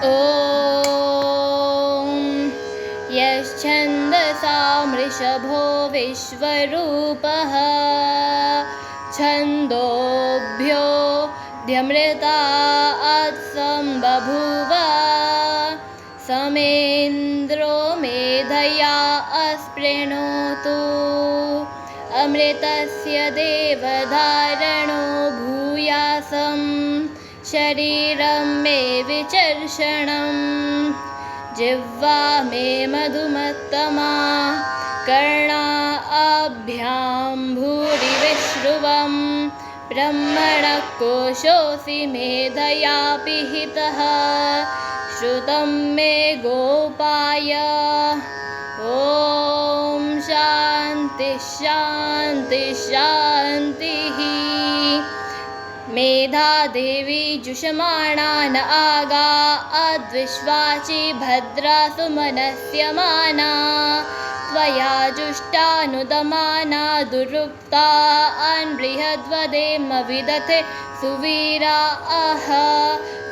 ॐ यश्छन्दसा वृषभो विश्वरूपः छन्दोभ्योऽध्यमृतात् सम्बभूव समेन्द्रो मेधया अस्पृणोतु अमृतस्य देवधारणो भूयासं शरीरं मे विचर्षणम् जिह्वा मे मधुमत्तमा कर्णाभ्यां भूरि विश्रुवं ब्रह्मणः कोशोऽसि मेधया पिहितः श्रुतं मे गोपाय ॐ शान्ति शान्ति शान्तिः। मेधा देवी जुषमाणा न आगा अद्विश्वाची भद्रा सुमनस्यमाना त्वया जुष्टानुदमाना दुरुक्ता अन्बृहद्वदेम विदथे सुवीरा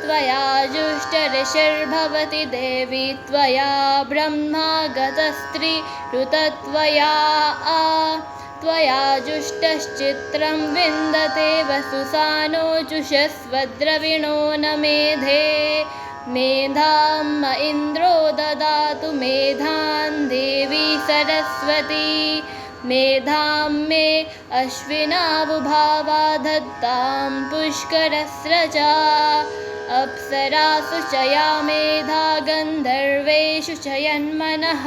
त्वया जुष्टऋषिर्भवति देवी त्वया ब्रह्मा गतस्त्रीरुतत्वया त्वया जुष्टश्चित्रं विन्दते वसुसानो जुषस्वद्रविणो न मेधे मेधां इन्द्रो ददातु मेधां देवी सरस्वती मेधां मे अश्विनावुभावा धत्तां पुष्करस्रजा अप्सरासु च या मेधा गन्धर्वेषु च यन्मनः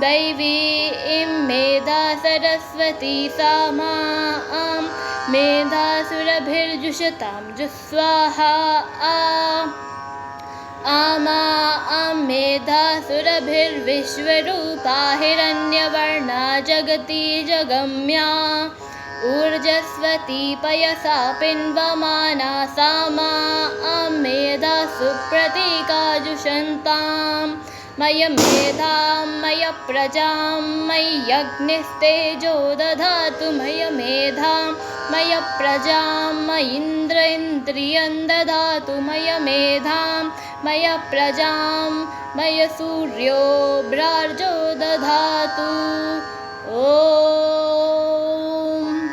दैवी इं मेधा सरस्वती सा मां मेधासुरभिर्जुषतां जुस्वाहा आमा मेधासुरभिर्विश्वरूपा हिरण्यवर्णा जगती जगम्या ऊर्जस्वती पयसा पिन्वमाना सा मां मेधा सुप्रतीकाजुषन्तां मय मेधां मय प्रजां मय्यग्निस्तेजो दधातु मय मेधां मय प्रजां मयीन्द्र इन्द्रियं दधातु मय मेधां मय प्रजां मय सूर्यो भ्रार्जो दधातु। ॐ